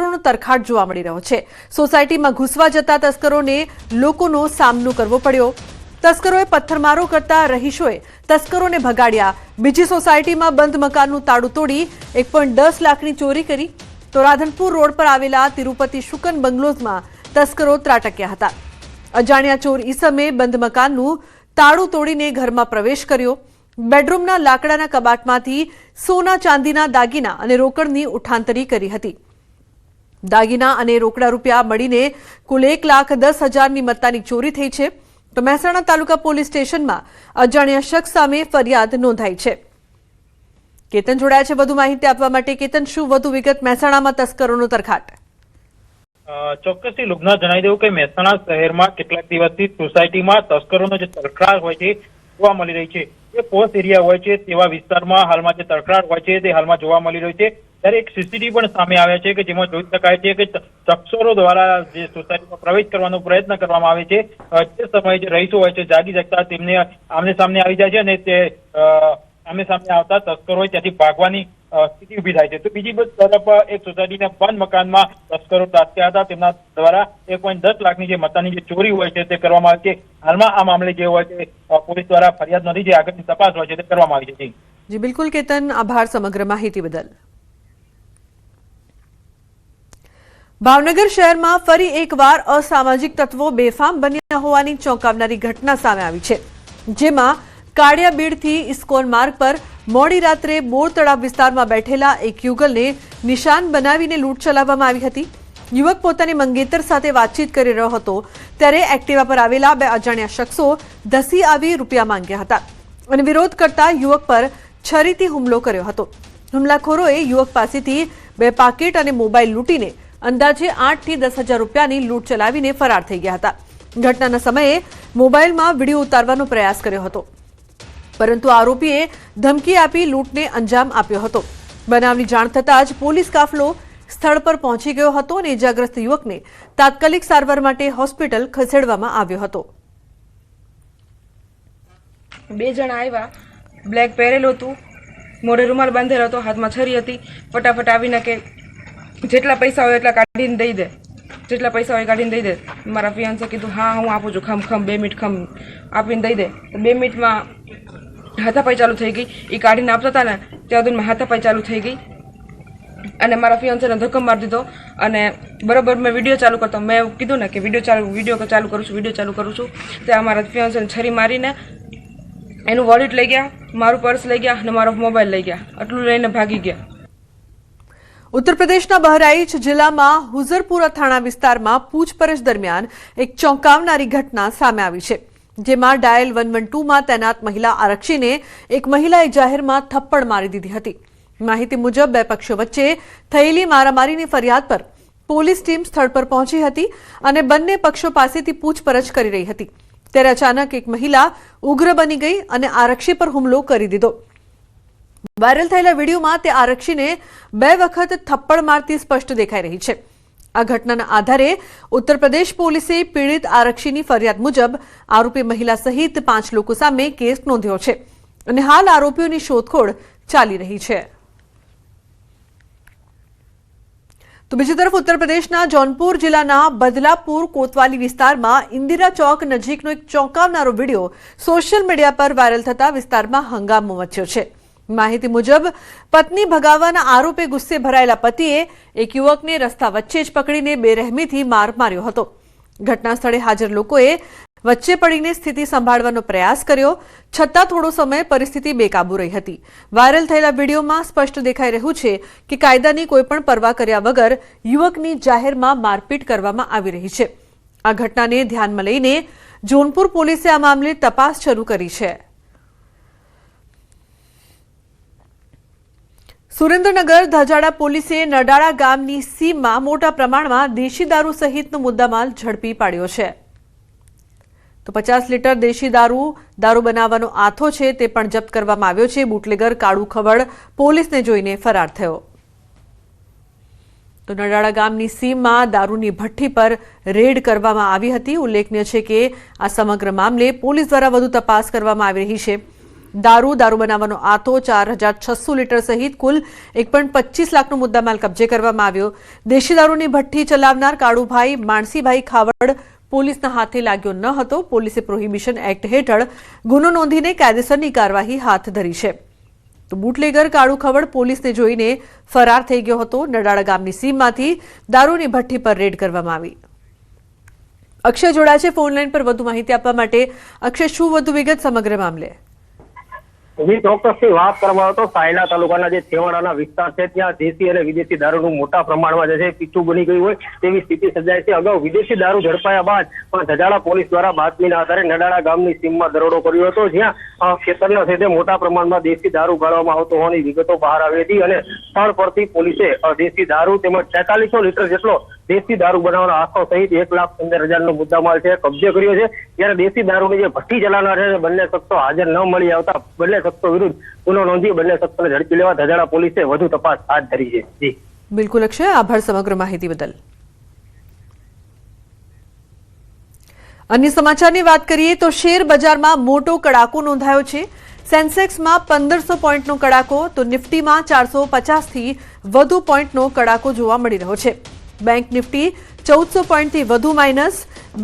તસ્કરોનો તરખાટ જોવા મળી રહ્યો છે। સોસાયટીમાં ઘૂસવા જતા તસ્કરોને લોકોનો સામનો કરવો પડ્યો। તસ્કરોએ પથ્થરમારો કરતા રહીશોએ તસ્કરોને ભગાડ્યા। બીજી સોસાયટીમાં બંધ મકાનનું તાળું તોડી 1.10 લાખની ચોરી કરી। તો રાધનપુર રોડ પર આવેલા તિરુપતિ શુકન બંગલોઝમાં તસ્કરો ત્રાટક્યા હતા। અજાણ્યા ચોર ઈસમે બંધ મકાનનું તાળું તોડીને ઘરમાં પ્રવેશ કર્યો। બેડરૂમના લાકડાના કબાટમાંથી સોના ચાંદીના દાગીના અને રોકડની ઉઠાંતરી કરી હતી। દાગીના અને રોકડા રૂપિયા મળીને કુલ 1,10,000ની મત્તાની ચોરી થઈ છે। તો મહેસાણા તાલુકા પોલીસ સ્ટેશનમાં અજાણ્યા શખ્સ સામે ફરિયાદ નોંધાઈ છે। કેતન જોડાયા છે વધુ માહિતી આપવા માટે। કેતન, શું વધુ વિગત મહેસાણામાં તસ્કરોનો તરખાટ? ચોક્કસથી લુગના જણાવી દઉં કે મહેસાણા શહેરમાં કેટલાક દિવસથી સોસાયટીમાં તસ્કરોનો જે તરખાટ હોય છે જોવા મળી રહી છે। એ પોસ્ટ એરિયા હોય છે તેવા વિસ્તારમાં હાલમાં જે તરખાટ હોય છે તે હાલમાં જોવા મળી રહ્યો છે। ત્યારે એક સીસીટીવી પણ સામે આવ્યા છે કે જેમાં જોઈ શકાય છે કે તસ્કરો દ્વારા જે સોસાયટીમાં પ્રવેશ કરવાનો પ્રયત્ન કરવામાં આવે છે તે સમયે જે રહીશો હોય છે જાગી જતા તેમને આમને સામને આવી જાય છે અને તે આમને સામને આવતા તસ્કરો ત્યાંથી ભાગવાની સ્થિતિ ઉભી થાય છે। તો બીજી તરફ એક સોસાયટીના બંધ મકાનમાં તસ્કરો ત્રાટક્યા હતા। તેમના દ્વારા 1.10 લાખની જે મત્તાની જે ચોરી હોય છે તે કરવામાં આવી છે। હાલમાં આ મામલે જે હોય છે પોલીસ દ્વારા ફરિયાદ નોંધી જે આગળની તપાસ હોય છે તે કરવામાં આવી છે। જી બિલકુલ કેતન, આભાર સમગ્ર માહિતી બદલ। ભાવનગર શહેરમાં ફરી એકવાર અસામાજિક તત્વો બેફામ બન્યા હોવાની ચોંકાવનારી ઘટના સામે આવી છે। જેમાં કાળિયાબીડથી ઇસ્કોન માર્ગ પર મોડી રાત્રે બોર તળાવ વિસ્તારમાં બેઠેલા એક યુગલને નિશાન બનાવીને લૂંટ ચલાવવામાં આવી હતી। યુવક પોતાની મંગેતર સાથે વાતચીત કરી રહ્યો હતો ત્યારે એક્ટિવા પર આવેલા બે અજાણ્યા શખ્સો ધસી આવી રૂપિયા માંગ્યા હતા અને વિરોધ કરતા યુવક પર છરીથી હુમલો કર્યો હતો। હુમલાખોરોએ યુવક પાસેથી 2 પાકીટ અને મોબાઈલ લૂંટીને અંદાજે 8 થી 10,000 રૂપિયાની લૂંટ ચલાવીને ફરાર થઈ ગયા હતા। ઘટનાના સમયે મોબાઈલમાં વિડીયો ઉતારવાનો પ્રયાસ કર્યો હતો પરંતુ આરોપીએ ધમકી આપી લૂંટને અંજામ આપ્યો હતો। બનાવની જાણ થતાં જ પોલીસ કાફલો સ્થળ પર પહોંચી ગયો હતો અને ઇજાગ્રસ્ત યુવકને તાત્કાલિક સારવાર માટે હોસ્પિટલ ખસેડવામાં આવ્યો હતો। 2 જણા આવ્યા, બ્લેક પહેરેલું હતું, મોઢે રૂમાલ બાંધેલો હતો, હાથમાં છરી હતી। ફટાફટ આવીને કે જેટલા પૈસા હોય એટલા કાઢીને દઈ દે, જેટલા પૈસા હોય કાઢીને દઈ દે। મારા ફિયાન્સે કીધું હા હું આપું છું, ખમ 2 મિનિટ ખમ આપીને દઈ દે। 2 મિનિટમાં હાથાપાઈ ચાલુ થઈ ગઈ। એ કાઢીને આપતા હતા ને ત્યાં સુધીમાં હાથાપાઈ ચાલુ થઈ ગઈ અને મારા ફિયાન્સેને ધક્કો મારી દીધો અને બરોબર મેં વિડીયો ચાલુ કરતો, મેં કીધું ને કે વિડીયો ચાલુ કરું છું ત્યાં મારા ફિયાન્સેને છરી મારીને એનું વોલેટ લઈ ગયા, મારું પર્સ લઈ ગયા અને મારો મોબાઈલ લઈ ગયા, આટલું લઈને ભાગી ગયા। ઉત્તર પ્રદેશના બહરાઈચ જિલ્લામાં હુઝરપુરા થાણા વિસ્તારમાં પૂછપરછ દરમિયાન એક ચોંકાવનારી ઘટના સામે આવી છે। જેમાં ડાયલ 112માં તૈનાત મહિલા આરક્ષીને એક મહિલાએ જાહેરમાં થપ્પડ મારી દીધી હતી। માહિતી મુજબ 2 પક્ષો વચ્ચે થયેલી મારામારીની ફરિયાદ પર પોલીસ ટીમ સ્થળ પર પહોંચી હતી અને બંને પક્ષો પાસેથી પૂછપરછ કરી રહી હતી ત્યારે અચાનક એક મહિલા ઉગ્ર બની ગઈ અને આરક્ષી પર હુમલો કરી દીધો। વાયરલ થયેલા વિડીયોમાં તે આરક્ષીને 2 વખત થપ્પડ મારતી સ્પષ્ટ દેખાઈ રહી છે। આ ઘટનાના આધારે ઉત્તર પ્રદેશ પોલીસે પીડિત આરક્ષીની ફરિયાદ મુજબ આરોપી મહિલા સહિત 5 લોકો સામે કેસ નોંધ્યો છે અને હાલ આરોપીઓની શોધખોળ ચાલી રહી છે। તો બીજી તરફ ઉત્તર પ્રદેશના જૌનપુર જિલ્લાના બદલાપુર કોતવાલી વિસ્તારમાં ઇન્દિરા ચોક નજીકનો એક ચોંકાવનારો વિડીયો સોશિયલ મીડિયા પર વાયરલ થતા વિસ્તારમાં હંગામો મચ્યો છે। માહિતી મુજબ પત્ની ભગાવવાના આરોપે ગુસ્સે ભરાયેલા પતિએ એક યુવકને રસ્તા વચ્ચે જ પકડીને બેરહેમીથી માર માર્યો હતો। ઘટના સ્થળે હાજર લોકોએ વચ્ચે પડીને સ્થિતિ સંભાળવાનો પ્રયાસ કર્યો છતાં થોડો સમય પરિસ્થિતિ બેકાબૂ રહી હતી। વાયરલ થયેલા વિડીયોમાં સ્પષ્ટ દેખાઈ રહ્યું છે કે કાયદાની કોઈપણ પરવા કર્યા વગર યુવકની જાહેરમાં મારપીટ કરવામાં આવી રહી છે। આ ઘટનાને ધ્યાનમાં લઈને જૌનપુર પોલીસે આ મામલે તપાસ શરૂ કરી છે। સુરેન્દ્રનગર ધજાડા પોલીસે નડાળા ગામની સીમમાં મોટા પ્રમાણમાં દેશી દારૂ સહિતનો મુદ્દામાલ ઝડપી પાડ્યો છે। તો 50 લીટર દેશી દારૂ બનાવવાનો આથો છે તે પણ જપ્ત કરવામાં આવ્યો છે। બુટલેગર કાળુ ખવડ પોલીસને જોઈને ફરાર થયો। તો નડાળા ગામની સીમમાં દારૂની ભઠ્ઠી પર રેડ કરવામાં આવી હતી। ઉલ્લેખનીય છે કે આ સમગ્ર મામલે પોલીસ દ્વારા વધુ તપાસ કરવામાં આવી રહી છે। દારૂ બનાવવાનો આતો 4,600 લીટર સહિત કુલ 1.25 લાખનો મુદ્દામાલ કબજે કરવામાં આવ્યો। દેશી દારૂની ભઠ્ઠી ચલાવનાર કાળુભાઈ માણસીભાઈ ખાવડ પોલીસના હાથે લાગ્યો ન હતો। પોલીસે પ્રોહિબિશન એક્ટ હેઠળ ગુનો નોંધીને કાયદેસરની કાર્યવાહી હાથ ધરી છે। તો બુટલેગર કાળુ ખવડ પોલીસને જોઈને ફરાર થઈ ગયો હતો। નડાળા ગામની સીમમાંથી દારૂની ભઠ્ઠી પર રેડ કરવામાં આવી। અક્ષય જોડાય છે ફોન લાઈન પર વધુ માહિતી આપવા માટે। અક્ષય, શું વધુ વિગત સમગ્ર મામલે? ચોક્કસથી વાત કરવામાં આવે તો સાયલા તાલુકાના જે છેવાડાના વિસ્તાર છે ત્યાં દેશી અને વિદેશી દારૂનું મોટા પ્રમાણમાં જે છે પીછું બની ગયું હોય તેવી સ્થિતિ સર્જાય છે। અગાઉ વિદેશી દારૂ ઝડપાયા બાદ પણ ધજાડા પોલીસ દ્વારા બાતમીના આધારે નડાળા ગામની સીમમાં દરોડો કર્યો હતો, જ્યાં ખેતરના છે મોટા પ્રમાણમાં દેશી દારૂ ગાળવામાં આવતો હોવાની વિગતો બહાર આવી હતી અને સ્થળ પરથી પોલીસે દેશી દારૂ તેમજ 4300 લીટર જેટલો દેશી દારૂ બનાવવાનો આખો સહિત 1,15,000નો મુદ્દામાલ છે કબજે કર્યો છે। જ્યારે દેશી દારૂની જે ભઠ્ઠી ચલાવનાર છે બંને શખ્સો હાજર ન મળી આવતા બંને શખ્સો વિરુદ્ધ ગુનો નોંધી બંને શખ્સોને ઝડપી લેવા ધજાડા પોલીસે વધુ તપાસ હાથ ધરી છે। જી બિલકુલ અક્ષય, આભાર સમગ્ર માહિતી બદલ। અન્ય સમાચારની વાત કરીએ તો શેર બજારમાં મોટો કડાકો નોંધાયો છે। સેન્સેક્સમાં 1500 પોઈન્ટનો કડાકો તો નિફ્ટીમાં 450થી વધુ પોઈન્ટનો કડાકો જોવા મળી રહ્યો છે। બેંક નિફ્ટી 1400 પોઈન્ટથી વધુ માઇનસ।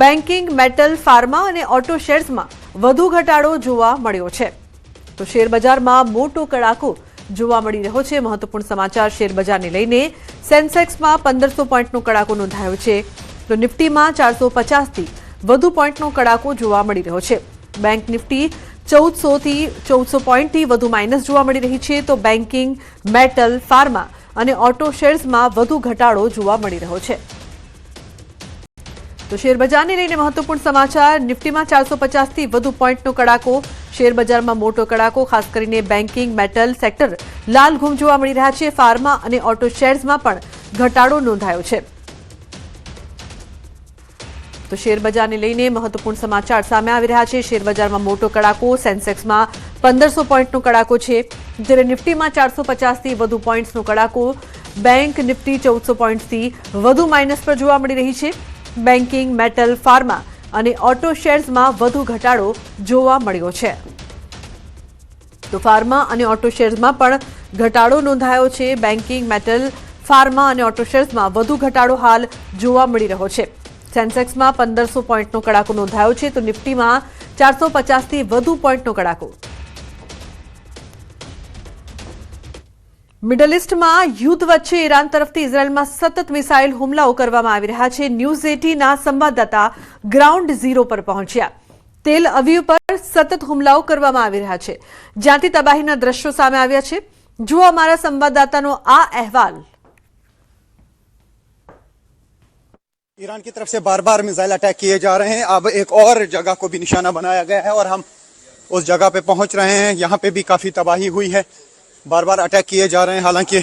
બેન્કિંગ, મેટલ, ફાર્મા અને ઓટો શેર્સમાં વધુ ઘટાડો જોવા મળ્યો છે। તો શેર બજારમાં મોટો કડાકો જોવા મળી રહ્યો છે। મહત્વપૂર્ણ સમાચાર શેર બજારને લઈને સેન્સેક્સમાં 1500 પોઈન્ટનો કડાકો નોંધાયો છે તો નિફ્ટીમાં 450થી વધુ પોઈન્ટનો કડાકો જોવા મળી રહ્યો છે। બેંક નિફ્ટી 1400 પોઈન્ટથી વધુ માઇનસ જોવા મળી રહી છે તો બેન્કિંગ, મેટલ, ફાર્મા અને ઓટો શેર્સમાં વધુ ઘટાડો જોવા મળી રહ્યો છે। તો શેર બજારને લઈને મહત્વપૂર્ણ સમાચાર। નિફ્ટીમાં 450થી વધુ પોઈન્ટનો કડાકો। શેર બજારમાં મોટો કડાકો, ખાસ કરીને બેન્કિંગ, મેટલ સેક્ટર લાલ ઘૂમ જોવા મળી રહ્યા છે। ફાર્મા અને ઓટો શેર્સમાં પણ ઘટાડો નોંધાયો છે। તો શેર બજારને લઈને મહત્વપૂર્ણ સમાચાર સામે આવી રહ્યા છે। શેર બજારમાં મોટો કડાકો, સેન્સેક્સમાં 1500 પોઈન્ટનો કડાકો છે, જ્યારે નિફ્ટીમાં 450થી વધુ પોઈન્ટ્સનો કડાકો। બેંક નિફ્ટી 1400 પોઈન્ટથી વધુ માઇનસ પર જોવા મળી રહી છે। બેન્કિંગ, મેટલ, ફાર્મા અને ઓટો શેર્સમાં વધુ ઘટાડો જોવા મળ્યો છે। તો ફાર્મા અને ઓટો શેર્સમાં પણ ઘટાડો નોંધાયો છે। બેન્કિંગ, મેટલ, ફાર્મા અને ઓટો શેર્સમાં વધુ ઘટાડો હાલ જોવા મળી રહ્યો છે। સેન્સેક્સમાં 1500 પોઈન્ટનો કડાકો નોંધાયો છે તો નિફ્ટીમાં 450થી વધુ પોઈન્ટનો કડાકો। મિડલ ઇસ્ટમાં યુદ્ધ વચ્ચે ઈરાન તરફથી ઇઝરાયેલમાં સતત મિસાઇલ હુમલાઓ કરવામાં આવી રહ્યા છે। ન્યૂઝ 18ના સંવાદદાતા ગ્રાઉન્ડ ઝીરો પર પહોંચ્યા। તેલ અવીવ પર સતત હુમલાઓ કરવામાં આવી રહ્યા છે, જ્યાંથી તબાહીના દ્રશ્યો સામે આવ્યા છે। જુઓ અમારા સંવાદદાતાનો આ અહેવાલ। ईरान की तरफ से बार बार मिसाइल अटैक किए जा रहे हैं। अब एक और जगह को भी निशाना बनाया गया है और हम उस जगह पे पहुंच रहे हैं। यहाँ पे भी काफ़ी तबाही हुई है, बार बार अटैक किए जा रहे हैं। हालांकि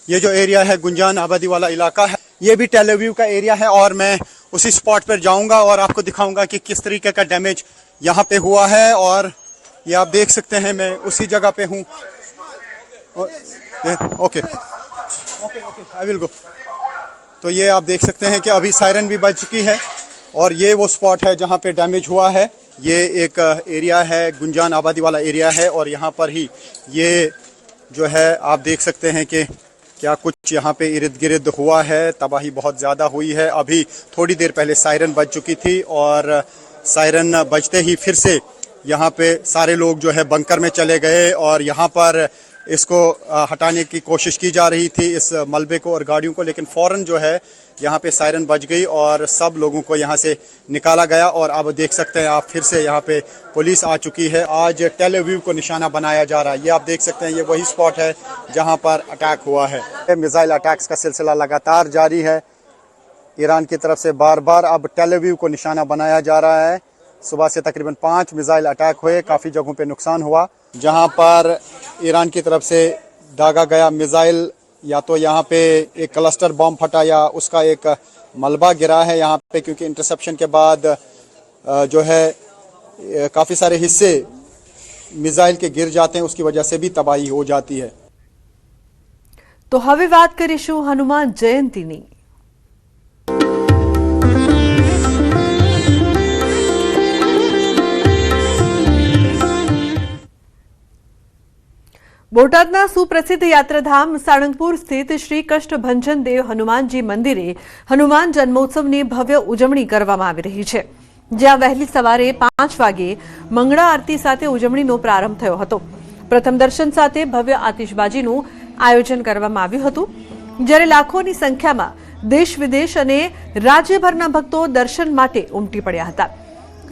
ये जो एरिया है गुंजान आबादी वाला इलाका है, ये भी टेल अवीव का एरिया है और मैं उसी स्पॉट पर जाऊंगा और आपको दिखाऊंगा कि किस तरीके का डैमेज यहाँ पे हुआ है। और ये आप देख सकते हैं मैं उसी जगह पे हूँ। Okay, I will go. तो ये आप देख सकते हैं कि अभी सायरन भी बज चुकी है और ये वो स्पॉट है जहाँ पे डैमेज हुआ है। ये एक एरिया है, गुंजान आबादी वाला एरिया है और यहाँ पर ही ये जो है आप देख सकते हैं कि क्या कुछ यहाँ पे इर्द गिर्द हुआ है। तबाही बहुत ज़्यादा हुई है। अभी थोड़ी देर पहले सायरन बज चुकी थी और सायरन बजते ही फिर से यहाँ पे सारे लोग जो है बंकर में चले गए और यहाँ पर इसको हटाने की कोशिश की जा रही थी, इस मलबे को और गाड़ियों को, लेकिन फ़ौरन जो है यहाँ पे सायरन बज गई और सब लोगों को यहाँ से निकाला गया। और अब देख सकते हैं आप फिर से यहाँ पे पुलिस आ चुकी है। आज टेल अवीव को निशाना बनाया जा रहा है। ये आप देख सकते हैं, ये वही स्पॉट है जहाँ पर अटैक हुआ है। मिसाइल अटैक्स का सिलसिला लगातार जारी है। ईरान की तरफ से बार बार अब टेल अवीव को निशाना बनाया जा रहा है। सुबह से तकरीबन 5 मिसाइल अटैक हुए, काफ़ी जगहों पे नुकसान हुआ। जहां पर ईरान की तरफ से दागा गया मिसाइल, या तो यहाँ पे एक क्लस्टर बॉम्ब फटा या उसका एक मलबा गिरा है यहाँ पे, क्योंकि इंटरसेप्शन के बाद जो है काफ़ी सारे हिस्से मिसाइल के गिर जाते हैं, उसकी वजह से भी तबाही हो जाती है। तो हवे बात करीशुं हनुमान जयंतीनी। બોટાદના સુપ્રસિદ્ધ યાત્રાધામ સાળંગપુર સ્થિત શ્રી કષ્ટભંજન દેવ હનુમાનજી મંદિરે હનુમાન જન્મોત્સવની ભવ્ય ઉજવણી કરવામાં આવી રહી છે, જ્યાં વહેલી સવારે 5 વાગે મંગળા આરતી સાથે ઉજવણીનો પ્રારંભ થયો હતો. પ્રથમ દર્શન સાથે ભવ્ય આતિશબાજીનું આયોજન કરવામાં આવ્યું હતું, જ્યારે લાખોની સંખ્યામાં દેશ વિદેશ અને રાજ્યભરના ભક્તો દર્શન માટે ઉમટી પડ્યા હતા.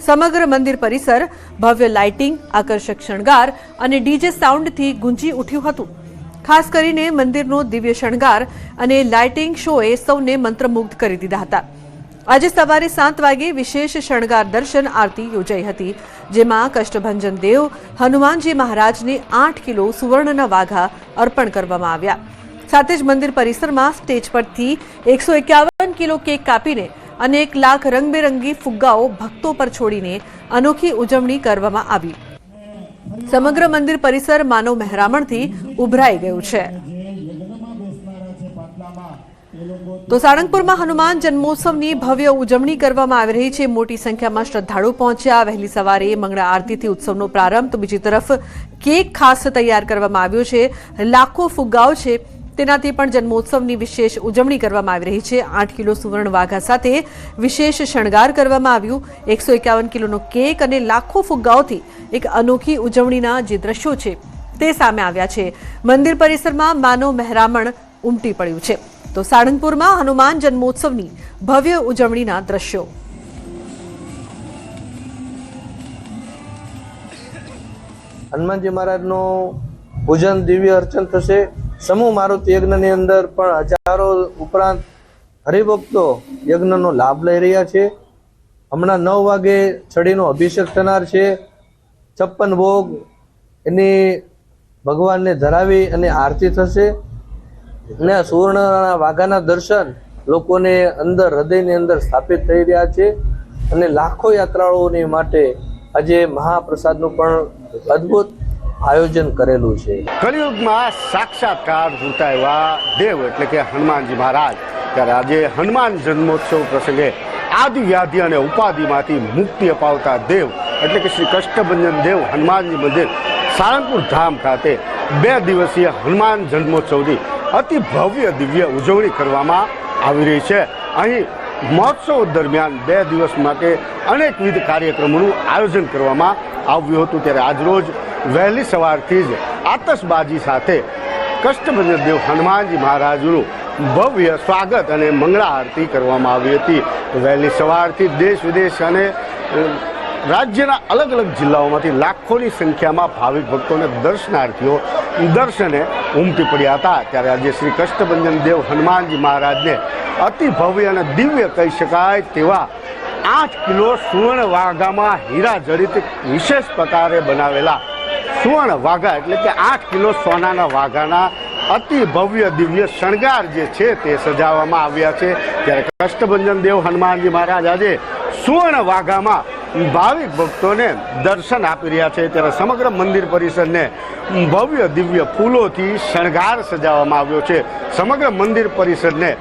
સમગ્ર મંદિર પરિસર ભવ્ય લાઇટિંગ, આકર્ષક શણગાર અને ડીજે સાઉન્ડથી ગુંજી ઉઠ્યું હતું. ખાસ કરીને મંદિરનો દિવ્ય શણગાર અને લાઇટિંગ શોએ સૌને મંત્રમુગ્ધ કરી દીધા હતા. આજે સવારે 7 વાગે વિશેષ શણગાર દર્શન આરતી યોજાઈ હતી, જેમાં કષ્ટભંજન દેવ હનુમાનજી મહારાજને 8 કિલો સુવર્ણના વાઘા અર્પણ કરવામાં આવ્યા. સાથે જ મંદિર પરિસરમાં સ્ટેજ પરથી 151 કિલો કેક કાપીને અને 1 લાખ રંગબેરંગી ફુગ્ગાઓ ભક્તો પર છોડીને અનોખી ઉજવણી કરવામાં આવી. સમગ્ર મંદિર પરિસર માનવ મહેરામણથી ઉભરાઈ ગયું છે. તો સાળંગપુરમાં હનુમાન જન્મોત્સવની ભવ્ય ઉજવણી કરવામાં આવી રહી છે. મોટી સંખ્યામાં શ્રદ્ધાળુ પહોંચ્યા. વહેલી સવારે મંગળા આરતીથી ઉત્સવનો પ્રારંભ, તો બીજી તરફ કેક ખાસ તૈયાર કરવામાં આવ્યો છે. લાખો ફુગ્ગાઓ છે, તેનાથી પણ જન્મોત્સવની વિશેષ ઉજવણી કરવામાં આવી રહી છે. 8 કિલો સુવર્ણ વાઘા સાથે વિશેષ શણગાર કરવામાં આવ્યું. 151 કિલોનો કેક અને લાખો ફુગ્ગાઓથી એક અનોખી ઉજવણીના જે દ્રશ્યો છે તે સામે આવ્યા છે. મંદિર પરિસરમાં માનવ મહેરામણ ઉમટી પડ્યું છે. તો સાળંગપુરમાં હનુમાન જન્મોત્સવની ભવ્ય ઉજવણીના દ્રશ્યો. હનુમાનજી મહારાજનું પૂજન દિવ્ય અર્ચન થશે. સમૂહ મારુતિ યજ્ઞની અંદર પણ હજારો ઉપરાંત હરિભક્તો યજ્ઞનો લાભ લઈ રહ્યા છે. હમણાં 9 વાગે છડીનો અભિષેક થનાર છે. 56 ભોગ એની ભગવાનને ધરાવી અને આરતી થશે અને સુવર્ણના વાઘાના દર્શન લોકોને અંદર હૃદયની અંદર સ્થાપિત થઈ રહ્યા છે. અને લાખો યાત્રાળુઓની માટે આજે મહાપ્રસાદનું પણ અદ્ભુત આયોજન કરેલું છે. કલિયુગમાં સાક્ષાત્કાર થતા એવા દેવ એટલે કે હનુમાનજી મહારાજ, ત્યારે આજે હનુમાન જન્મોત્સવ પ્રસંગે આદિ વ્યાધિ અને ઉપાધિમાંથી મુક્તિ અપાવતા દેવ એટલે કે શ્રી કષ્ટભંજન દેવ હનુમાનજી મંદિર સાળંગપુર ધામ ખાતે 2 દિવસીય હનુમાન જન્મોત્સવની અતિ ભવ્ય દિવ્ય ઉજવણી કરવામાં આવી રહી છે. અહીં મહોત્સવ દરમિયાન 2 દિવસ માટે અનેકવિધ કાર્યક્રમોનું આયોજન કરવામાં આવ્યું હતું. ત્યારે આજરોજ વહેલી સવારથી જ આતશબાજી સાથે કષ્ટભંજન દેવ હનુમાનજી મહારાજનું ભવ્ય સ્વાગત અને મંગળા આરતી કરવામાં આવી હતી. વહેલી સવારથી દેશ વિદેશ અને રાજ્યના અલગ અલગ જિલ્લાઓમાંથી લાખોની સંખ્યામાં ભાવિક ભક્તોને દર્શનાર્થીઓ દર્શને ઉમટી પડ્યા હતા. ત્યારે આજે શ્રી કષ્ટભંજન દેવ હનુમાનજી મહારાજને અતિ ભવ્ય અને દિવ્ય કહી શકાય તેવા 8 કિલો સુવર્ણ વાઘામાં હીરા જડિત વિશેષ પ્રકારે બનાવેલા સુવર્ણ વાઘા એટલે કે 8 કિલો સોનાના વાઘાના અતિ ભવ્ય દિવ્ય શણગાર જે છે તે સજાવવામાં આવ્યા છે. ત્યારે કષ્ટભંજન દેવ હનુમાનજી મહારાજ આજે સુવર્ણ વાઘામાં ભાવિક ભક્તોને દર્શન આપી રહ્યા છે. ત્યારે સમગ્ર મંદિર પરિસરને ભવ્ય દિવ્ય ફૂલોથી શણગાર સજાવવામાં આવ્યો છે. સમગ્ર મંદિર પરિસરને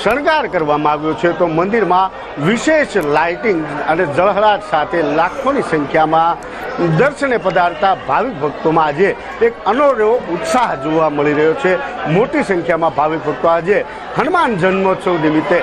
શણગાર કરવામાં આવ્યો છે. તો મંદિરમાં વિશેષ લાઇટિંગ અને ઝળહળાટ સાથે લાખોની સંખ્યામાં દર્શને પધારતા ભાવિક ભક્તોમાં આજે એક અનોખો ઉત્સાહ જોવા મળી રહ્યો છે. મોટી સંખ્યામાં ભાવિક ભક્તો આજે હનુમાન જન્મોત્સવ નિમિત્તે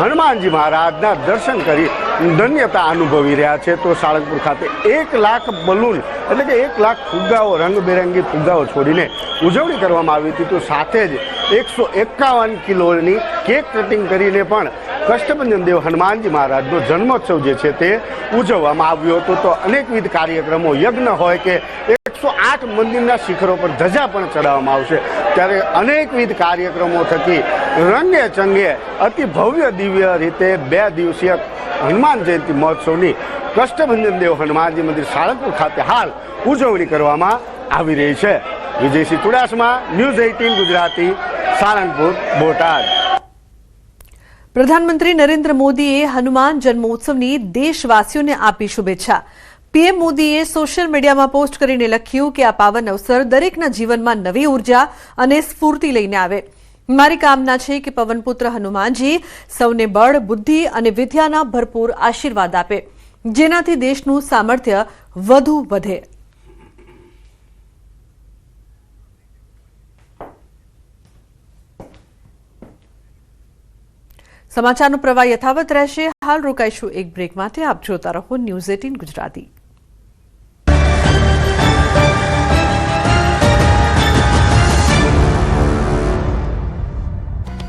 હનુમાનજી મહારાજના દર્શન કરી ધન્યતા અનુભવી રહ્યા છે. તો સાળંગપુર ખાતે 1 લાખ બલૂન એટલે કે 1 લાખ ફુગ્ગાઓ, રંગબેરંગી ફુગ્ગાઓ છોડીને ઉજવણી કરવામાં આવી હતી. તો સાથે જ 151 કિલોની કેક કટિંગ કરીને પણ કષ્ટભંજન દેવ હનુમાનજી મહારાજનો જન્મોત્સવ જે છે તે ઉજવવામાં આવ્યો હતો. તો અનેકવિધ કાર્યક્રમો, યજ્ઞ હોય કે 108 મંદિરના શિખરો પર ધજા પણ ચડાવવામાં આવશે. ત્યારે અનેકવિધ કાર્યક્રમો થકી રંગે ચંગે અતિ ભવ્ય દિવ્ય રીતે 2 દિવસીય હનુમાન જયંતિ મહોત્સવની કષ્ટભંજન દેવ હનુમાનજી મંદિર સાળંગપુર ખાતે હાલ ઉજવણી કરવામાં આવી રહી છે. વિજયસિંહ ચુડાસમા, ન્યૂઝ 18 ગુજરાતી, સાળંગપુર, બોટાદ. પ્રધાનમંત્રી નરેન્દ્ર મોદીએ હનુમાન જન્મોત્સવની દેશવાસીઓને આપી શુભેચ્છા. પીએમ મોદીએ સોશિયલ મીડિયામાં પોસ્ટ કરીને લખ્યું કે આ પાવન અવસર દરેકના જીવનમાં નવી ઉર્જા અને સ્ફૂર્તિ લઈને આવે. મારી કામના છે કે પવનપુત્ર હનુમાનજી સૌને બળ, બુદ્ધિ અને વિદ્યાના ભરપૂર આશીર્વાદ આપે, જેનાથી દેશનું સામર્થ્ય વધુ વધે. સમાચારનો પ્રવાહ યથાવત રહેશે. હાલ રોકાઈશું એક બ્રેક માટે. આપ જોતા રહો ન્યૂઝ 18 ગુજરાતી.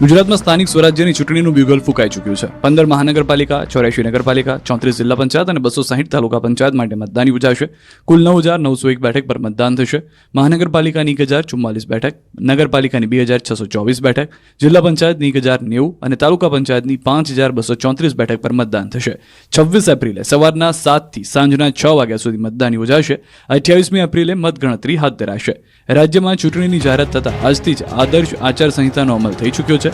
ગુજરાતમાં સ્થાનિક સ્વરાજ્યની ચૂંટણીનું બ્યુગલ ફૂંકાઈ ચૂક્યું છે. 15 મહાનગરપાલિકા, 84 નગરપાલિકા, 34 જિલ્લા પંચાયત અને 260 તાલુકા પંચાયત માટે મતદાન યોજાશે. કુલ 9,901 બેઠક પર મતદાન થશે. મહાનગરપાલિકાની 1,044 બેઠક, નગરપાલિકાની 2,624 બેઠક, જિલ્લા પંચાયતની 1,090 અને તાલુકા પંચાયતની 5,234 બેઠક પર મતદાન થશે. 26 એપ્રિલે સવારના 7 થી સાંજના 6 વાગ્યા સુધી મતદાન યોજાશે. 28મી એપ્રિલે મતગણતરી હાથ ધરાશે. રાજ્યમાં ચૂંટણીની જાહેરાત થતાં આજથી જ આદર્શ આચારસંહિતાનો અમલ થઈ ચૂક્યો છે.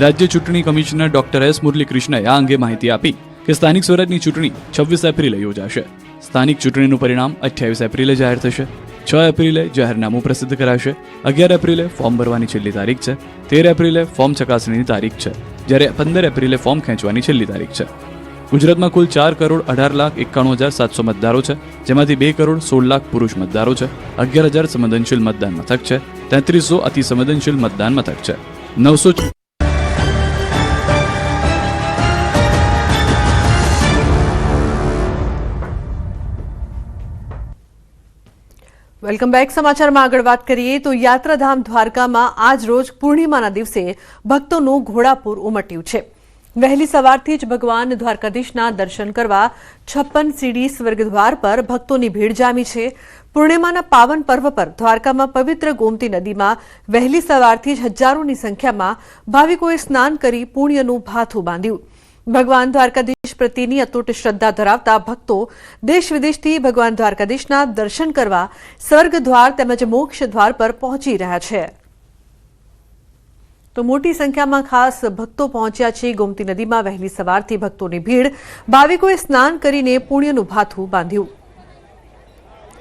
રાજ્ય ચૂંટણી કમિશનર ડોક્ટર એસ મુરલીકૃષ્ણએ આ અંગે માહિતી આપી કે સ્થાનિક સ્વરાજની ચૂંટણી 26 એપ્રિલે યોજાશે. સ્થાનિક ચૂંટણીનું પરિણામ 28 એપ્રિલે જાહેર થશે. 6 એપ્રિલે જાહેરનામું પ્રસિદ્ધ કરાશે. 11 એપ્રિલે ફોર્મ ભરવાની છેલ્લી તારીખ છે. 13 એપ્રિલે ફોર્મ ચકાસણીની તારીખ છે, જ્યારે 15 એપ્રિલે ફોર્મ ખેંચવાની છેલ્લી તારીખ છે. ગુજરાતમાં કુલ 4,18,91,700 મતદારો છે, જેમાંથી 2,16,00,000 પુરુષ મતદારો છે. 11,000 સંવેદનશીલ મતદાન મથક છે. 3300 અતિ સંવેદનશીલ મતદાન મથક છે. 900 વેલકમ બેક. સમાચારમાં આગળ વાત કરીએ તો યાત્રાધામ દ્વારકામાં આજ રોજ પૂર્ણિમાના દિવસે ભક્તોનું ઘોડાપૂર ઉમટ્યું છે. વહેલી સવારથી જ ભગવાન દ્વારકાધીશના દર્શન કરવા 56 સીડી સ્વર્ગદ્વાર પર ભક્તોની ભીડ જામી છે. પૂર્ણિમાના પાવન પર્વ પર દ્વારકામાં પવિત્ર ગોમતી નદીમાં વહેલી સવારથી જ હજારોની સંખ્યામાં ભાવિકોએ સ્નાન કરી પુણ્યનું ભાથું બાંધ્યું. ભગવાન દ્વારકાધીશ પ્રત્યેની અતૂટ શ્રદ્ધા ધરાવતા ભક્તો દેશ વિદેશથી ભગવાન દ્વારકાધીશના દર્શન કરવા સ્વર્ગદ્વાર તેમજ મોક્ષ દ્વાર પર પહોંચી રહ્યા છે. તો મોટી સંખ્યામાં ખાસ ભક્તો પહોંચ્યા છે. ગોમતી નદીમાં વહેલી સવારથી ભક્તોની ભીડ, ભાવિકોએ સ્નાન કરીને પુણ્યનું ભાથું બાંધ્યું.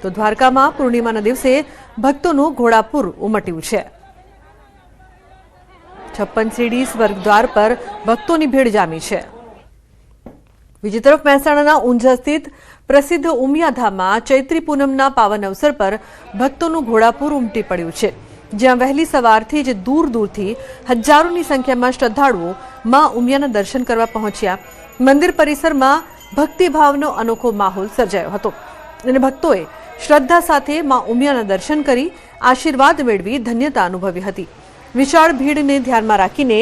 તો દ્વારકામાં પૂર્ણિમાના દિવસે ભક્તોનું ઘોડાપૂર ઉમટ્યું છે. 56 સીડી સ્વર્ગદ્વાર પર ભક્તોની ભીડ જામી છે. બીજી તરફ મહેસાણાના ઊંઝા સ્થિત પ્રસિદ્ધ ઉમિયાધામમાં ચૈત્રી પૂનમના પાવન અવસર પર ભક્તોનું ઘોડાપૂર ઉમટી પડ્યું છે, જ્યાં વહેલી સવારથી જ દૂર દૂરથી હજારોની સંખ્યામાં શ્રદ્ધાળુઓ માં ઉમિયાના દર્શન કરવા પહોંચ્યા. મંદિર પરિસરમાં ભક્તિભાવનો અનોખો માહોલ સર્જાયો હતો અને ભક્તોએ શ્રદ્ધા સાથે માં ઉમિયાના દર્શન કરી આશીર્વાદ મેળવી ધન્યતા અનુભવી હતી. વિશાળ ભીડને ધ્યાનમાં રાખીને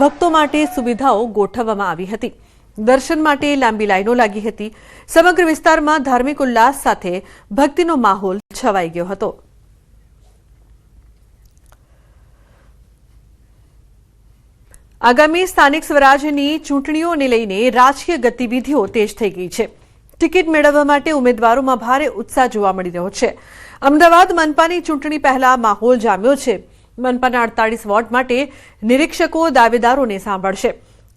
ભક્તો માટે સુવિધાઓ ગોઠવવામાં આવી હતી. દર્શન માટે લાંબી લાઈનો લાગી હતી. સમગ્ર વિસ્તારમાં ધાર્મિક ઉલ્લાસ સાથે ભક્તિનો માહોલ છવાઈ ગયો હતો. આગામી સ્થાનિક સ્વરાજની ચૂંટણીઓને લઈને રાજકીય ગતિવિધિઓ તેજ થઈ ગઈ છે. ટિકિટ મેળવવા માટે ઉમેદવારોમાં ભારે ઉત્સાહ જોવા મળી રહ્યો છે. અમદાવાદ મનપાની ચૂંટણી પહેલા માહોલ જામ્યો છે. મનપાના 48 વોર્ડ માટે નિરીક્ષકો દાવેદારોને સાંભળશે.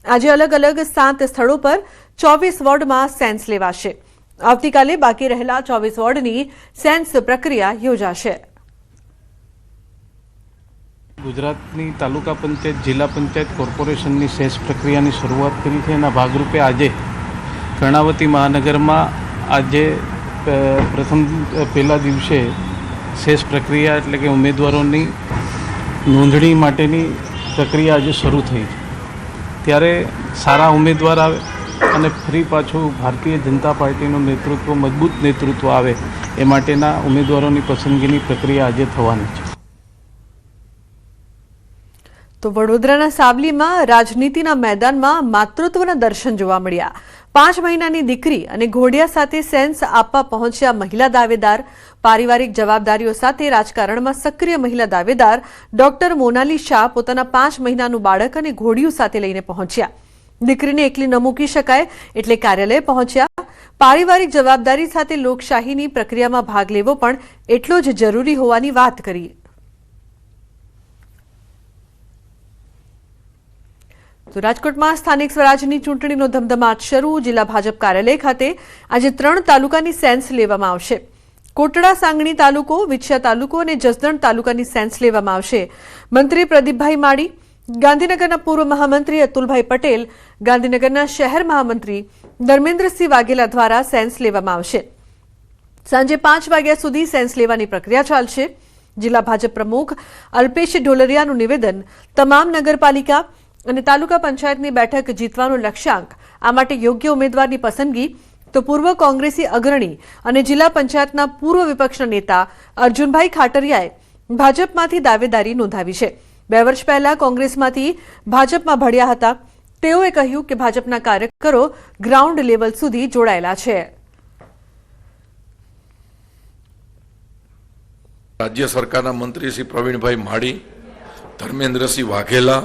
આજે અલગ અલગ 7 સ્થળો પર 24 વોર્ડમાં સેન્સ લેવાશે. આવતીકાલે બાકી રહેલા 24 વોર્ડની સેન્સ પ્રક્રિયા યોજાશે. ગુજરાતની તાલુકા પંચાયત, જિલ્લા પંચાયત, કોર્પોરેશનની સેસ પ્રક્રિયાની શરૂઆત કરી છે. એના ભાગરૂપે આજે કર્ણાવતી મહાનગરમાં આજે પહેલા દિવસે સેસ પ્રક્રિયા એટલે કે ઉમેદવારોની નોંધણી માટેની પ્રક્રિયા આજે શરૂ થઈ છે. ત્યારે સારા ઉમેદવાર આવે અને ફરી પાછું ભારતીય જનતા પાર્ટીનું નેતૃત્વ, મજબૂત નેતૃત્વ આવે એ માટેના ઉમેદવારોની પસંદગીની પ્રક્રિયા આજે થવાની છે. તો વડોદરાના સાવલીમાં રાજનીતિના મેદાનમાં માતૃત્વના દર્શન જોવા મળ્યા. 5 મહિનાની દીકરી અને ઘોડિયા સાથે સેન્સ આપવા પહોંચ્યા મહિલા દાવેદાર. પારિવારિક જવાબદારીઓ સાથે રાજકારણમાં સક્રિય મહિલા દાવેદાર ડોક્ટર મોનાલી શાહ પોતાના 5 મહિનાનું બાળક અને ઘોડિયું સાથે લઈને પહોંચ્યા. દીકરીને એકલી ન મૂકી શકાય એટલે કાર્યાલય પહોંચ્યા. પારિવારિક જવાબદારી સાથે લોકશાહીની પ્રક્રિયામાં ભાગ લેવો પણ એટલો જ જરૂરી હોવાની વાત કરી. તો રાજકોટમાં સ્થાનિક સ્વરાજની ચૂંટણીનો ધમધમાટ શરૂ. જિલ્લા ભાજપ કાર્યાલય ખાતે આજે 3 તાલુકાની સેન્સ લેવામાં આવશે. કોટડા સાંગણી તાલુકો, વિછિયા તાલુકો અને જસદણ તાલુકાની સેન્સ લેવામાં આવશે. મંત્રી પ્રદીપભાઈ માળી, ગાંધીનગરના પૂર્વ મહામંત્રી અતુલભાઈ પટેલ, ગાંધીનગરના શહેર મહામંત્રી ધર્મેન્દ્રસિંહ વાઘેલા દ્વારા સેન્સ લેવામાં આવશે. સાંજે 5 વાગ્યા સુધી સેન્સ લેવાની પ્રક્રિયા ચાલશે. જિલ્લા ભાજપ પ્રમુખ અલ્પેશ ઢોલરિયાનું નિવેદન તમામ નગરપાલિકા, અને તાલુકા પંચાયતની બેઠક જીતવાનો લક્ષ્યાંક, આ માટે યોગ્ય ઉમેદવારની પસંદગી, તો પૂર્વ કોંગ્રેસી અગ્રણી અને જિલ્લા પંચાયતના પૂર્વ વિપક્ષના નેતા અર્જુનભાઈ ખાટરિયાએ ભાજપમાંથી દાવેદારી નોંધાવી છે. 2 વર્ષ પહેલા કોંગ્રેસમાંથી ભાજપમાં ભળ્યા હતા. તેઓએ કહ્યું કે ભાજપના કાર્યકરો ગ્રાઉન્ડ લેવલ સુધી જોડાયેલા છે. રાજ્ય સરકારના મંત્રી શ્રી પ્રવીણભાઈ માળી, ધર્મેન્દ્રસિંહ વાઘેલા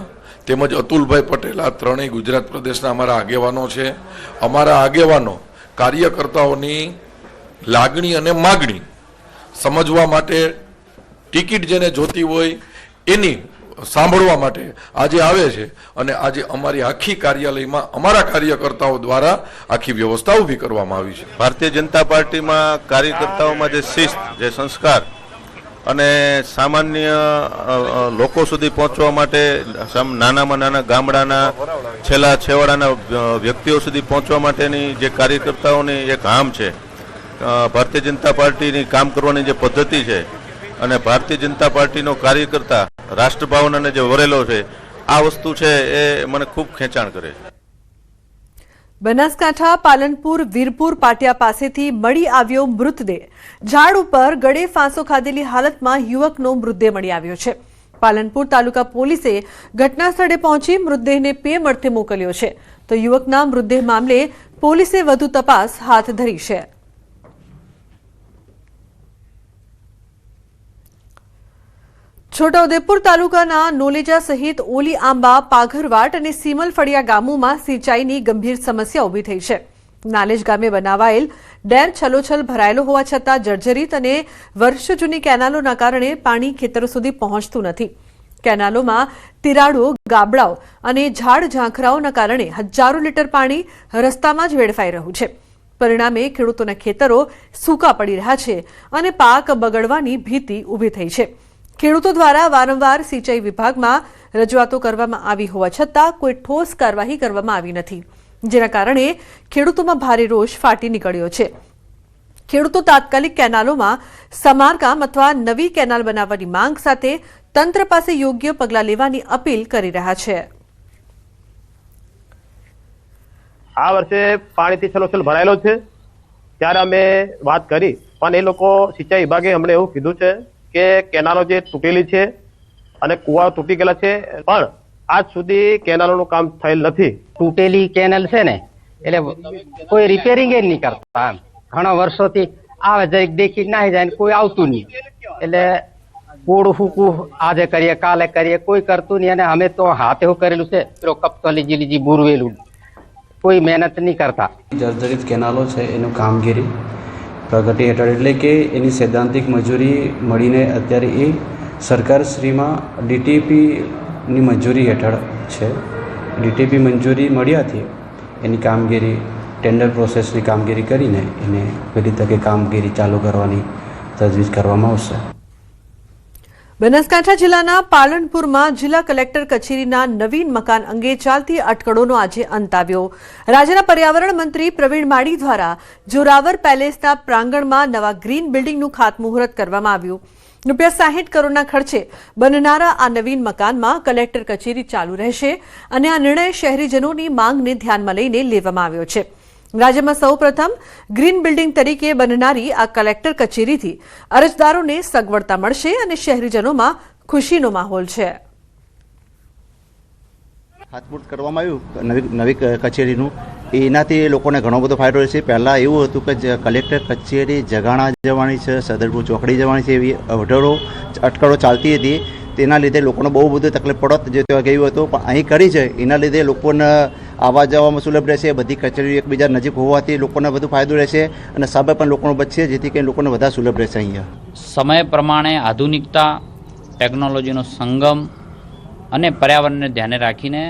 તેમજ અતુલભાઈ પટેલ, આ ત્રણેય ગુજરાત પ્રદેશના અમારા આગેવાનો છે. અમારા આગેવાનો કાર્યકર્તાઓની લાગણી અને માગણી સમજવા માટે, ટિકિટ જેને જોતી હોય એની સાંભળવા માટે આજે આવે છે અને આજે અમારી આખી કાર્યાલયમાં અમારા કાર્યકર્તાઓ દ્વારા આખી વ્યવસ્થા ઊભી કરવામાં આવી છે. ભારતીય જનતા પાર્ટીમાં કાર્યકર્તાઓમાં જે શિસ્ત, જે સંસ્કાર અને સામાન્ય લોકો સુધી પહોંચવા માટે નાનામાં નાના ગામડાના છેવાડાના વ્યક્તિઓ સુધી પહોંચવા માટેની જે કાર્યકર્તાઓની એક હામ છે, ભારતીય જનતા પાર્ટીની કામ કરવાની જે પદ્ધતિ છે અને ભારતીય જનતા પાર્ટીનો કાર્યકર્તા રાષ્ટ્રભાવનાને જે વરેલો છે, આ વસ્તુ છે એ મને ખૂબ ખેંચાણ કરે છે. બનાસકાંઠા પાલનપુર વીરપુર પાટિયા પાસેથી મળી આવ્યો મૃતદેહ. ઝાડ ઉપર ગળે ફાંસો ખાધેલી હાલતમાં યુવકનો મૃતદેહ મળી આવ્યો છે. પાલનપુર તાલુકા પોલીસે ઘટના સ્થળે પહોંચી મૃતદેહને પેમ અર્થે મોકલ્યો છે, તો યુવકના મૃતદેહ મામલે પોલીસે વધુ તપાસ હાથ ધરી છે. છોટાઉદેપુર તાલુકાના નોલેજા સહિત ઓલી આંબા, પાઘરવાટ અને સીમલફળિયા ગામોમાં સિંચાઈની ગંભીર સમસ્યા ઊભી થઈ છે. નાલેજ ગામે બનાવાયેલ ડેમ છલોછલ ભરાયેલો હોવા છતાં જર્જરિત અને વર્ષો જૂની કેનાલોના કારણે પાણી ખેતરો સુધી પહોંચતું નથી. કેનાલોમાં તિરાડો, ગાબડાઓ અને ઝાડ ઝાંખરાઓના કારણે હજારો લીટર પાણી રસ્તામાં જ વેડફાઈ રહ્યું છે. પરિણામે ખેડૂતોના ખેતરો સૂકા પડી રહ્યા છે અને પાક બગડવાની ભીતિ ઊભી થઈ છે. ખેડૂતો દ્વારા વારંવાર સિંચાઈ વિભાગમાં રજૂઆતો કરવામાં આવી હોવા છતાં કોઈ ઠોસ કાર્યવાહી કરવામાં આવી નથી, જેના કારણે ખેડૂતોમાં ભારે રોષ ફાટી નીકળ્યો છે. ખેડૂતો તાત્કાલિક કેનાલોમાં સમારકામ અથવા નવી કેનાલ બનાવવાની માંગ સાથે તંત્ર પાસે યોગ્ય પગલાં લેવાની અપીલ કરી રહ્યા છે. આ વર્ષે પાણીથી છલોછલ ભરાયેલો છે, ત્યારે અમે વાત કરી, પણ એ લોકો સિંચાઈ વિભાગે અમને એવું કીધું છે કે કેનાલો જે તૂટેલી છે અને કુવાઓ તૂટી ગયેલા છે, પણ આજ સુધી કેનાલોનું કામ થયેલ નથી. તૂટેલી કેનાલ છે ને, એટલે કોઈ રિપેરિંગ જ નહીં કરતા. ઘણા વર્ષોથી આવે જરીક દેખી નાહી જાય, કોઈ આવતું નહીં. એટલે કૂડ ફૂકું આજે કરીએ, કાલે કરીએ, કોઈ કરતું નહીં. અને અમે તો હાથે એવું કરેલું છે, પેલો કપતો લીજી બુરવેલું, કોઈ મહેનત નહીં કરતા. જર્જરિત કેનાલો છે એનું કામગીરી પ્રગતિ હેઠળ, એટલે કે એની સૈદ્ધાંતિક મંજૂરી મળીને અત્યારે એ સરકારશ્રીમાં ડીટીપીની મંજૂરી હેઠળ છે. ડીટીપી મંજૂરી મળ્યાથી એની કામગીરી, ટેન્ડર પ્રોસેસની કામગીરી કરીને એને વહેલી તકે કામગીરી ચાલુ કરવાની તજવીજ કરવામાં આવશે. બનાસકાંઠા જિલ્લાના પાલનપુરમાં જિલ્લા કલેક્ટર કચેરીના નવીન મકાન અંગે ચાલતી અટકળોનો આજે અંત આવ્યો. રાજ્યના પર્યાવરણ મંત્રી પ્રવીણ માળી દ્વારા જોરાવર પેલેસના પ્રાંગણમાં નવા ગ્રીન બિલ્ડિંગનું ખાતમુહૂર્ત કરવામાં આવ્યું. ₹60 કરોડના ખર્ચે બનનારા આ નવીન મકાનમાં કલેક્ટર કચેરી ચાલુ રહેશે અને આ નિર્ણય શહેરીજનોની માંગને ધ્યાનમાં લઈને લેવામાં આવ્યો છે. રાજ્યમાં સૌપ્રથમ ગ્રીન બિલ્ડિંગ તરીકે બનનારી આ કલેક્ટર કચેરીથી અરજદારોને સગવડતા મળશે અને શહેરીજનોમાં ખુશીનો માહોલ છે. ખાતમુહૂર્ત કરવામાં આવ્યું નવી કચેરીનું, એનાથી લોકોને ઘણો બધો ફાયદો રહેશે. પહેલાં એવું હતું કે કલેક્ટર કચેરી જગાણા જવાની છે, સદરપુર ચોકડી જવાની છે, એવી અટકળો ચાલતી હતી. તેના લીધે લોકોને બહુ બધું તકલીફ પડત જે ત્યાં ગયું હતું, પણ અહીં કરી છે એના લીધે લોકોને આવવા જવામાં સુલભ રહેશે. બધી કચેરીઓ એકબીજા નજીક હોવાથી લોકોને વધુ ફાયદો રહેશે અને સમય પણ લોકોનો બચશે, જેથી કરીને લોકોને વધારે સુલભ રહેશે. અહીંયા સમય પ્રમાણે આધુનિકતા, ટેકનોલોજીનો સંગમ અને પર્યાવરણને ધ્યાને રાખીને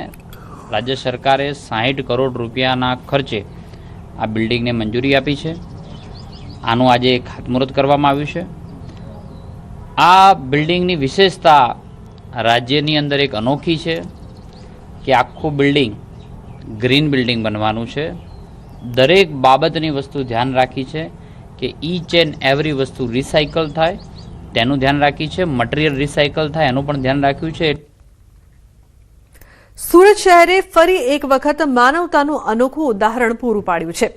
રાજ્ય સરકારે 60 કરોડ રૂપિયાના ખર્ચે આ બિલ્ડિંગને મંજૂરી આપી છે. આનું આજે ખાતમુહૂર્ત કરવામાં આવ્યું છે. આ બિલ્ડિંગની વિશેષતા રાજ્યની અંદર એક અનોખી છે કે આખું બિલ્ડિંગ ગ્રીન બિલ્ડિંગ બનવાનું છે. દરેક બાબતની વસ્તુ ધ્યાન રાખી છે કે ઈચ એન્ડ એવરી વસ્તુ રિસાયકલ થાય તેનું ધ્યાન રાખી છે, મટીરિયલ રિસાયકલ થાય એનું પણ ધ્યાન રાખ્યું છે. સુરત શહેરે ફરી એક વખત માનવતાનું અનોખું ઉદાહરણ પૂરું પાડ્યું છે.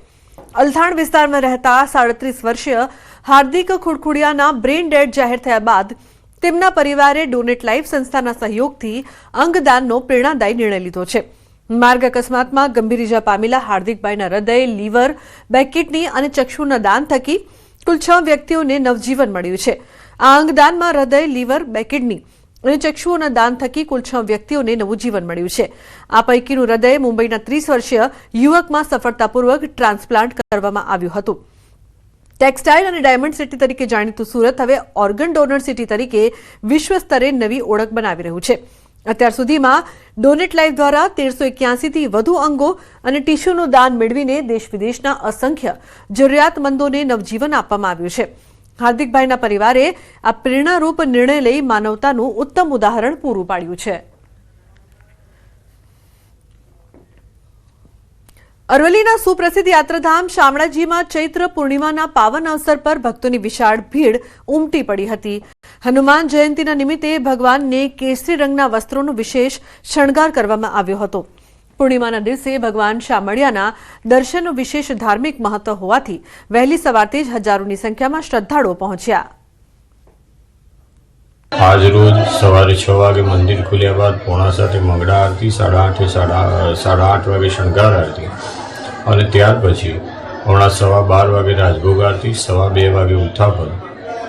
અલથાણ વિસ્તારમાં રહેતા 37 વર્ષીય હાર્દિક ખુડખુડિયાના બ્રેઇન ડેડ જાહેર થયા બાદ તેમના પરિવારે ડોનેટ લાઈફ સંસ્થાના સહયોગથી અંગદાનનો પ્રેરણાદાયી નિર્ણય લીધો છે. માર્ગ અકસ્માતમાં ગંભીર ઇજા પામેલા હાર્દિકભાઈના હૃદય, લીવર, બે કિડની અને ચક્ષુના દાન થકી કુલ 6 વ્યક્તિઓને નવજીવન મળ્યું છે. આ અંગદાનમાં હૃદય, લીવર, બે કિડની અને ચક્ષુઓના દાન થકી કુલ 6 વ્યક્તિઓને નવું જીવન મળ્યું છે. આ પૈકીનું હૃદય મુંબઈના 30 વર્ષીય યુવકમાં સફળતાપૂર્વક ટ્રાન્સપ્લાન્ટ કરવામાં આવ્યું હતું. ટેક્સટાઇલ અને ડાયમંડ સિટી તરીકે જાણીતું સુરત હવે ઓર્ગન ડોનર સિટી તરીકે વિશ્વ સ્તરે નવી ઓળખ બનાવી રહ્યું છે. અત્યાર સુધીમાં ડોનેટ લાઈફ દ્વારા 1381થી વધુ અંગો અને ટીશ્યુનું દાન મેળવીને દેશ વિદેશના અસંખ્ય જરૂરિયાતમંદોને નવજીવન આપવામાં આવ્યું છે. હાર્દિકભાઈના પરિવારે આ પ્રેરણારૂપ નિર્ણય લઈ માનવતાનું ઉત્તમ ઉદાહરણ પૂરું પાડ્યું છે. અરવલ્લીના સુપ્રસિદ્ધ યાત્રાધામ શામળાજીમાં ચૈત્ર પૂર્ણિમાના પાવન અવસર પર ભક્તોની વિશાળ ભીડ ઉમટી પડી હતી. હનુમાન જયંતીના નિમિત્તે ભગવાનને કેસરી રંગના વસ્ત્રોનો વિશેષ શણગાર કરવામાં આવ્યો હતો. પૂર્ણિમાના દિવસે ભગવાન શામળિયાના દર્શનનું વિશેષ ધાર્મિક મહત્વ હોવાથી વહેલી સવારથી જ હજારોની સંખ્યામાં શ્રદ્ધાળુઓ પહોંચ્યા. આજ રોજ સવારે 6 વાગે મંદિર ખુલ્યા બાદ 7:45 મંગળા આરતી, 8:30 વાગે શણગાર આરતી અને ત્યાર પછી 11:15 વાગે રાજભોગ આરતી, 2:15 વાગે ઉત્થાપન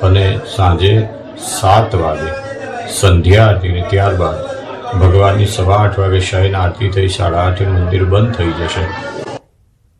અને સાંજે 7 વાગે સંધ્યા આરતી અને ત્યારબાદ ભગવાનની 8:15 વાગે શયન આરતી થઈ 8:30 મંદિર બંધ થઈ જશે.